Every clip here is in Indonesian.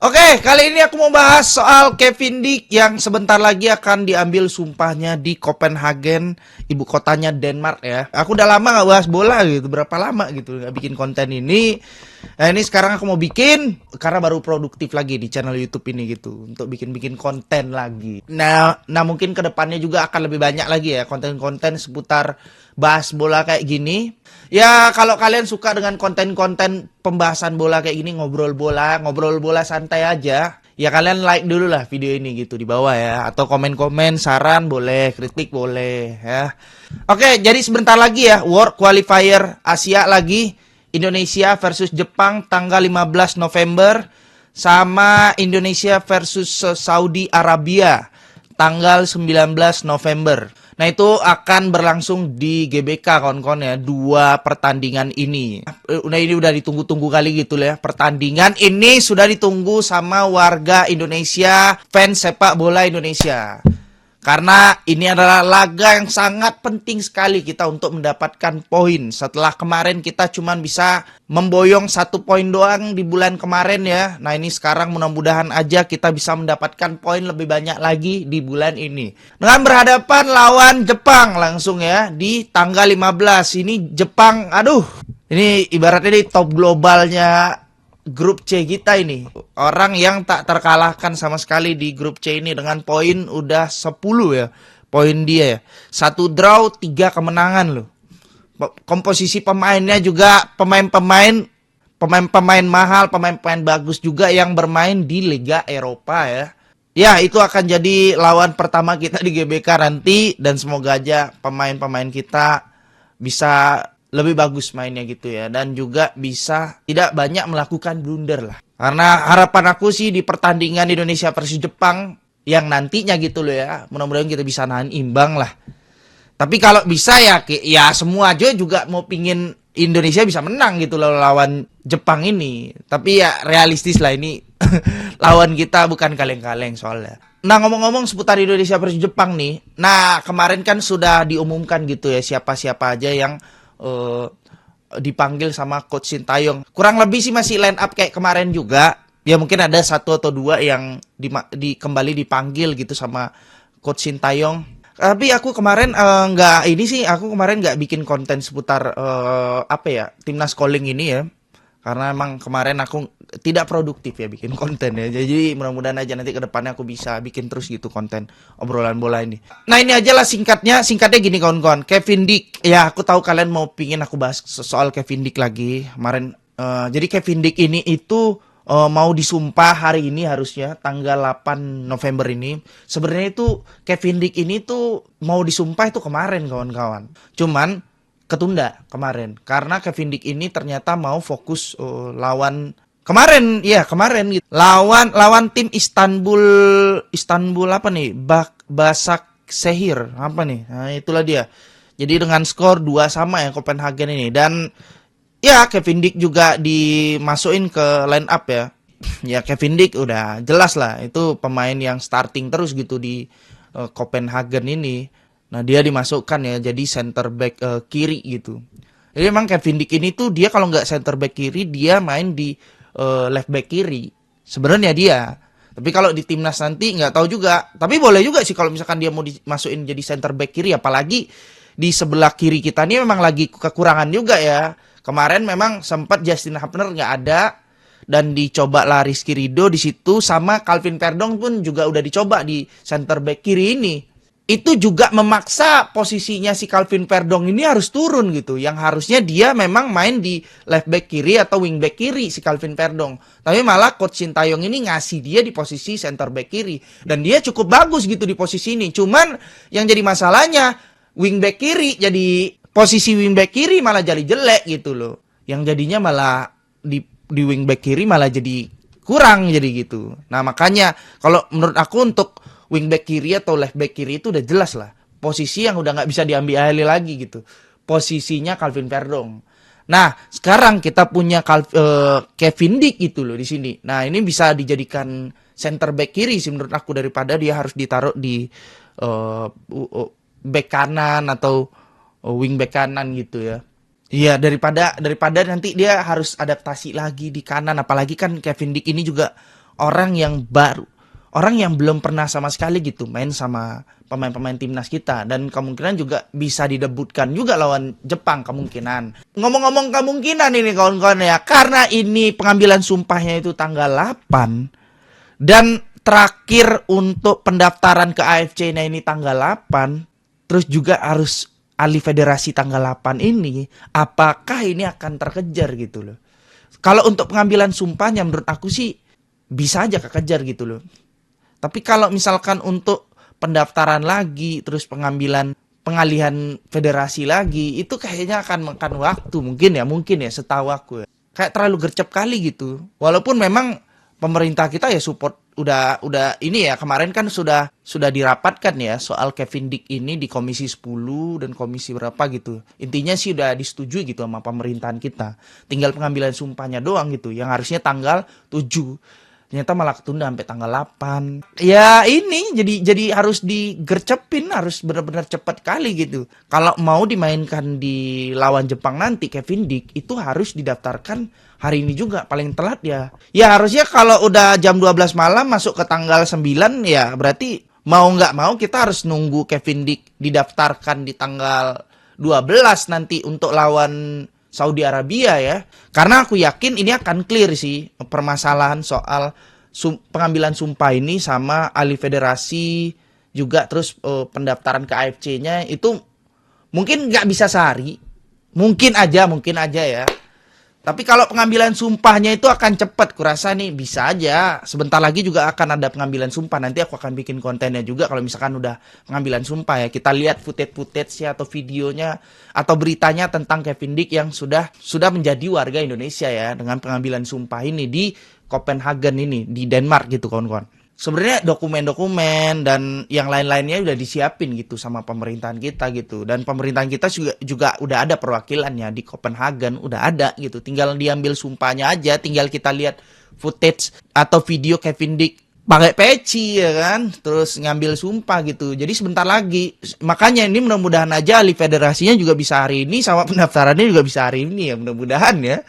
Oke, kali ini aku mau bahas soal Kevin Dick yang sebentar lagi akan diambil sumpahnya di Copenhagen, ibu kotanya Denmark ya. Aku udah lama gak bahas bola gitu, berapa lama gitu gak bikin konten ini. Nah ini sekarang aku mau bikin, karena baru produktif lagi di channel YouTube ini gitu, untuk bikin-bikin konten lagi. Nah mungkin kedepannya juga akan lebih banyak lagi ya, konten-konten seputar bahas bola kayak gini. Ya kalau kalian suka dengan konten-konten pembahasan bola kayak gini, ngobrol bola santai aja, ya kalian like dulu lah video ini gitu di bawah ya, atau komen-komen, saran boleh, kritik boleh ya. Oke, jadi sebentar lagi ya World Qualifier Asia lagi, Indonesia versus Jepang tanggal 15 November sama Indonesia versus Saudi Arabia tanggal 19 November. Nah itu akan berlangsung di GBK kawan-kawan ya, dua pertandingan ini. Ini udah ditunggu-tunggu kali gitu ya. Pertandingan ini sudah ditunggu sama warga Indonesia, fans sepak bola Indonesia. Karena ini adalah laga yang sangat penting sekali kita untuk mendapatkan poin. Setelah kemarin kita cuma bisa memboyong 1 poin doang di bulan kemarin ya. Nah ini sekarang mudah-mudahan aja kita bisa mendapatkan poin lebih banyak lagi di bulan ini. Dengan berhadapan lawan Jepang langsung ya di tanggal 15. Ini Jepang, aduh. Ini ibaratnya di top globalnya grup C kita ini. Orang yang tak terkalahkan sama sekali di grup C ini dengan poin udah 10 ya. Poin dia ya. 1 draw, 3 kemenangan loh. Komposisi pemainnya juga pemain-pemain mahal, pemain-pemain bagus juga yang bermain di Liga Eropa ya. Ya, itu akan jadi lawan pertama kita di GBK nanti dan semoga aja pemain-pemain kita bisa lebih bagus mainnya gitu ya, dan juga bisa tidak banyak melakukan blunder lah. Karena harapan aku sih di pertandingan Indonesia versus Jepang yang nantinya gitu loh ya, mudah-mudahan kita bisa nahan imbang lah. Tapi kalau bisa ya semua aja juga mau pingin Indonesia bisa menang gitu loh lawan Jepang ini. Tapi ya realistis lah ini lawan kita bukan kaleng-kaleng soalnya. Nah ngomong-ngomong seputar Indonesia versus Jepang nih, nah kemarin kan sudah diumumkan gitu ya siapa-siapa aja yang dipanggil sama Coach Sintayong. Kurang lebih sih masih line up kayak kemarin juga. Ya mungkin ada 1 atau 2 yang kembali dipanggil gitu sama Coach Sintayong. Tapi aku kemarin aku kemarin nggak bikin konten seputar timnas calling ini ya. Karena emang kemarin aku tidak produktif ya bikin konten ya. Jadi mudah-mudahan aja nanti ke depannya aku bisa bikin terus gitu konten obrolan bola ini. Nah ini aja lah singkatnya gini kawan-kawan. Kevin Dick, ya aku tahu kalian mau pingin aku bahas soal Kevin Dick lagi. Kemarin, jadi Kevin Dick ini itu mau disumpah hari ini harusnya tanggal 8 November ini. Sebenarnya itu Kevin Dick ini tuh mau disumpah itu kemarin kawan-kawan. Cuman ketunda kemarin karena Kevin Dick ini ternyata mau fokus lawan kemarin gitu. Lawan tim Istanbul apa nih? Başakşehir apa nih? Nah, itulah dia. Jadi dengan skor 2-2 ya Copenhagen ini, dan ya Kevin Dick juga dimasukin ke line up ya. Ya Kevin Dick udah jelas lah itu pemain yang starting terus gitu di Copenhagen ini. Nah dia dimasukkan ya jadi center back kiri gitu. Jadi emang Kevin Dick ini tuh dia kalau nggak center back kiri dia main di left back kiri. Sebenarnya dia. Tapi kalau di timnas nanti nggak tahu juga. Tapi boleh juga sih kalau misalkan dia mau dimasukin jadi center back kiri. Apalagi di sebelah kiri kita ini memang lagi kekurangan juga ya. Kemarin memang sempat Justin Hapner nggak ada dan dicoba lah Rizky Ridho di situ, sama Calvin Verdong pun juga udah dicoba di center back kiri ini. Itu juga memaksa posisinya si Calvin Verdong ini harus turun gitu. Yang harusnya dia memang main di left back kiri atau wing back kiri si Calvin Verdong. Tapi malah Coach Sintayong ini ngasih dia di posisi center back kiri. Dan dia cukup bagus gitu di posisi ini. Cuman yang jadi masalahnya wing back kiri jadi posisi wing back kiri malah jadi jelek gitu loh. Yang jadinya malah di wing back kiri malah jadi kurang jadi gitu. Nah makanya kalau menurut aku untuk wing back kiri atau left back kiri itu udah jelas lah. Posisi yang udah nggak bisa diambil alih lagi gitu. Posisinya Calvin Verdong. Nah sekarang kita punya Kevin Dick gitu loh di sini. Nah ini bisa dijadikan center back kiri sih menurut aku, daripada dia harus ditaruh di back kanan atau wing back kanan gitu ya. Iya, daripada nanti dia harus adaptasi lagi di kanan, apalagi kan Kevin Dick ini juga orang yang baru, orang yang belum pernah sama sekali gitu main sama pemain-pemain timnas kita, dan kemungkinan juga bisa didebutkan juga lawan Jepang kemungkinan. Ngomong-ngomong kemungkinan ini kawan-kawan ya, karena ini pengambilan sumpahnya itu tanggal 8 dan terakhir untuk pendaftaran ke AFC-nya ini tanggal 8, terus juga harus alih federasi tanggal 8 ini, apakah ini akan terkejar gitu loh. Kalau untuk pengambilan sumpahnya menurut aku sih bisa aja kekejar gitu loh. Tapi kalau misalkan untuk pendaftaran lagi, terus pengalihan federasi lagi, itu kayaknya akan makan waktu mungkin ya setahu aku ya. Kayak terlalu gercep kali gitu. Walaupun memang pemerintah kita ya support udah ini ya, kemarin kan sudah dirapatkan ya soal Kevin Dick ini di Komisi 10 dan komisi berapa gitu. Intinya sih udah disetujui gitu sama pemerintahan kita. Tinggal pengambilan sumpahnya doang gitu yang harusnya tanggal 7. Ternyata malah ketunda sampai tanggal 8. Ya ini jadi harus digercepin, harus benar-benar cepat kali gitu. Kalau mau dimainkan di lawan Jepang nanti Kevin Dick itu harus didaftarkan hari ini juga paling telat ya. Ya harusnya kalau udah jam 12 malam masuk ke tanggal 9 ya berarti mau nggak mau kita harus nunggu Kevin Dick didaftarkan di tanggal 12 nanti untuk lawan Saudi Arabia ya. Karena aku yakin ini akan clear sih permasalahan soal pengambilan sumpah ini sama alih federasi juga, terus pendaftaran ke AFC-nya itu mungkin nggak bisa sehari. Mungkin aja ya. Tapi kalau pengambilan sumpahnya itu akan cepat, kurasa nih bisa aja. Sebentar lagi juga akan ada pengambilan sumpah. Nanti aku akan bikin kontennya juga kalau misalkan udah pengambilan sumpah ya. Kita lihat footage-nya atau videonya atau beritanya tentang Kevin Dick yang sudah menjadi warga Indonesia ya dengan pengambilan sumpah ini di Copenhagen ini, di Denmark gitu kawan-kawan. Sebenarnya dokumen-dokumen dan yang lain-lainnya udah disiapin gitu sama pemerintahan kita gitu. Dan pemerintahan kita juga udah ada perwakilannya di Copenhagen, udah ada gitu. Tinggal diambil sumpahnya aja, tinggal kita lihat footage atau video Kevin Dick pakai peci ya kan, terus ngambil sumpah gitu. Jadi sebentar lagi. Makanya ini mudah-mudahan aja alih federasinya juga bisa hari ini, sama pendaftarannya juga bisa hari ini ya, mudah-mudahan ya.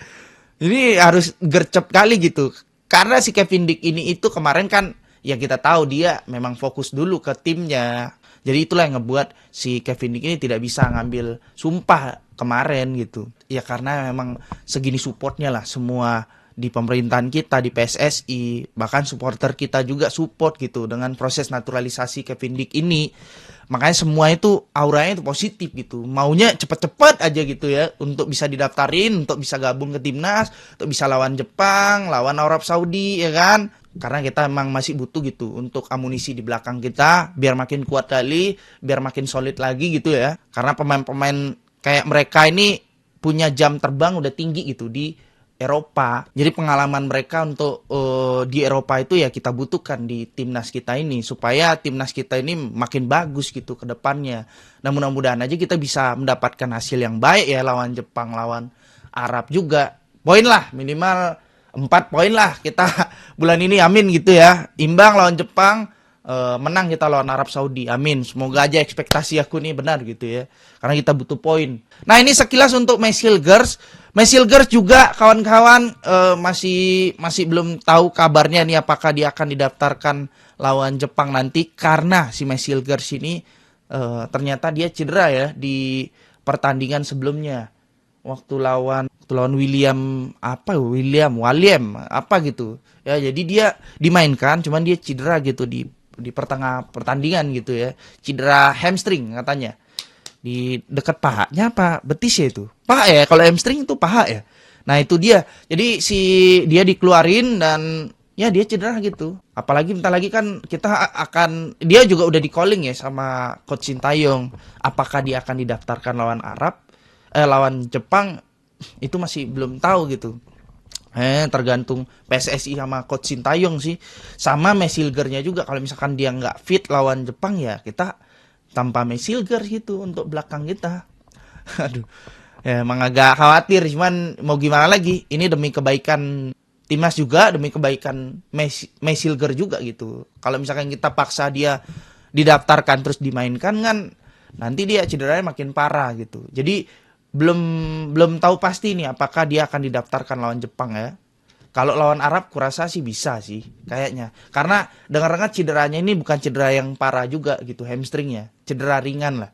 Ini harus gercep kali gitu. Karena si Kevin Dick ini itu kemarin kan ya kita tahu dia memang fokus dulu ke timnya. Jadi itulah yang ngebuat si Kevin Dick ini tidak bisa ngambil sumpah kemarin gitu. Ya karena memang segini supportnya lah semua di pemerintahan kita, di PSSI, bahkan supporter kita juga support gitu dengan proses naturalisasi Kevin Dick ini. Makanya semua itu auranya itu positif gitu. Maunya cepet-cepet aja gitu ya untuk bisa didaftarin, untuk bisa gabung ke timnas, untuk bisa lawan Jepang, lawan Arab Saudi ya kan. Karena kita emang masih butuh gitu untuk amunisi di belakang kita biar makin kuat kali, biar makin solid lagi gitu ya. Karena pemain-pemain kayak mereka ini punya jam terbang udah tinggi gitu di Eropa. Jadi pengalaman mereka untuk di Eropa itu ya kita butuhkan di timnas kita ini supaya timnas kita ini makin bagus gitu ke depannya. Nah, mudah-mudahan aja kita bisa mendapatkan hasil yang baik ya lawan Jepang, lawan Arab juga. Poin lah minimal 4 poin lah kita bulan ini, amin gitu ya. Imbang lawan Jepang, menang kita lawan Arab Saudi, amin. Semoga aja ekspektasi aku nih benar gitu ya. Karena kita butuh poin. Nah ini sekilas untuk Messilgers. Messilgers juga kawan-kawan masih belum tahu kabarnya nih apakah dia akan didaftarkan lawan Jepang nanti. Karena si Messilgers ini ternyata dia cedera ya di pertandingan sebelumnya. Waktu lawan William apa gitu ya, jadi dia dimainkan cuman dia cedera gitu di pertengah pertandingan gitu ya, cedera hamstring katanya di dekat pahanya apa betis ya, itu paha ya, kalau hamstring itu paha ya. Nah itu dia, jadi dia dikeluarin dan ya dia cedera gitu. Apalagi bentar lagi kan dia juga udah di calling ya sama Coach Sintayong, apakah dia akan didaftarkan lawan Jepang itu masih belum tahu gitu. Tergantung PSSI sama Coach Sintayong sih. Sama Messilgernya juga, kalau misalkan dia nggak fit lawan Jepang ya kita tanpa Messilger gitu untuk belakang kita. Aduh, ya emang agak khawatir, cuman mau gimana lagi, ini demi kebaikan timnas juga, demi kebaikan Messilger juga gitu. Kalau misalkan kita paksa dia didaftarkan terus dimainkan kan nanti dia cederanya makin parah gitu. Jadi belum tahu pasti nih apakah dia akan didaftarkan lawan Jepang ya. Kalau lawan Arab kurasa sih bisa sih kayaknya. Karena dengar-dengar cederanya ini bukan cedera yang parah juga gitu, hamstringnya. Cedera ringan lah.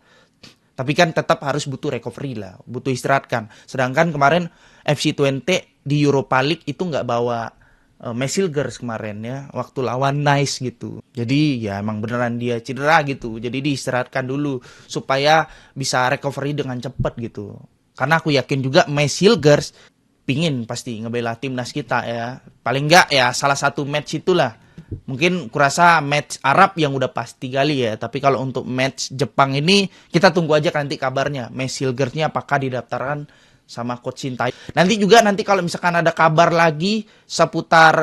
Tapi kan tetap harus butuh recovery lah, butuh istirahat kan. Sedangkan kemarin FC20 di Europa League itu nggak bawa Mesilgers kemarin ya, waktu lawan Nice gitu. Jadi ya emang beneran dia cedera gitu. Jadi diistirahatkan dulu supaya bisa recovery dengan cepat gitu. Karena aku yakin juga Mesilgers pingin pasti ngebela timnas kita ya. Paling enggak ya salah satu match itulah. Mungkin kurasa match Arab yang udah pasti kali ya. Tapi kalau untuk match Jepang ini kita tunggu aja nanti kabarnya. Mesilgersnya apakah didaftarkan sama Coach Sintayong. Nanti juga kalau misalkan ada kabar lagi seputar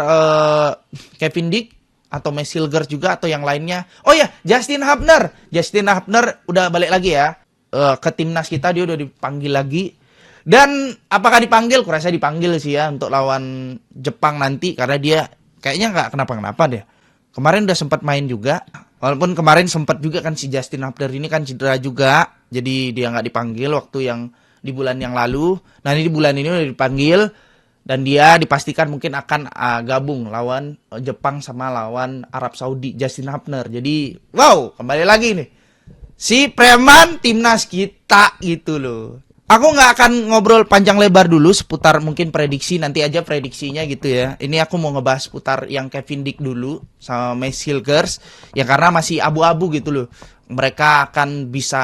Kevin Dick atau Mesilgers juga atau yang lainnya. Oh ya, Justin Hubner. Justin Hubner udah balik lagi ya. Ke timnas kita, dia udah dipanggil lagi. Dan apakah dipanggil? Kurasa dipanggil sih ya untuk lawan Jepang nanti karena dia kayaknya nggak kenapa-kenapa deh. Kemarin udah sempat main juga. Walaupun kemarin sempat juga kan si Justin Hubner ini kan cedera juga. Jadi dia nggak dipanggil waktu yang di bulan yang lalu. Nah ini di bulan ini udah dipanggil. Dan dia dipastikan mungkin akan gabung lawan Jepang sama lawan Arab Saudi. Justin Hubner. Jadi wow, kembali lagi nih. Si preman timnas kita gitu loh. Aku nggak akan ngobrol panjang lebar dulu seputar mungkin prediksi, nanti aja prediksinya gitu ya. Ini aku mau ngebahas seputar yang Kevin Dick dulu sama Mesilgers. Ya karena masih abu-abu gitu loh. Mereka akan bisa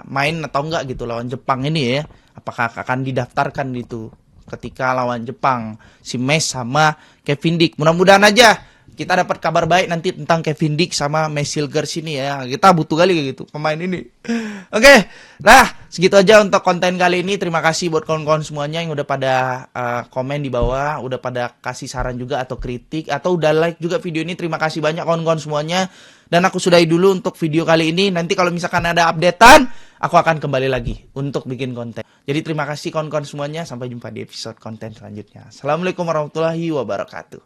main atau enggak gitu lawan Jepang ini ya. Apakah akan didaftarkan gitu ketika lawan Jepang. Si Mes sama Kevin Dick. Mudah-mudahan aja kita dapat kabar baik nanti tentang Kevin Dick sama Mesilgers ini ya. Kita butuh kali kayak gitu pemain ini. Oke, nah segitu aja untuk konten kali ini. Terima kasih buat kawan-kawan semuanya yang udah pada komen di bawah, udah pada kasih saran juga atau kritik atau udah like juga video ini. Terima kasih banyak kawan-kawan semuanya. Dan aku sudahi dulu untuk video kali ini. Nanti kalau misalkan ada updatean, aku akan kembali lagi untuk bikin konten. Jadi terima kasih kawan-kawan semuanya. Sampai jumpa di episode konten selanjutnya. Assalamualaikum warahmatullahi wabarakatuh.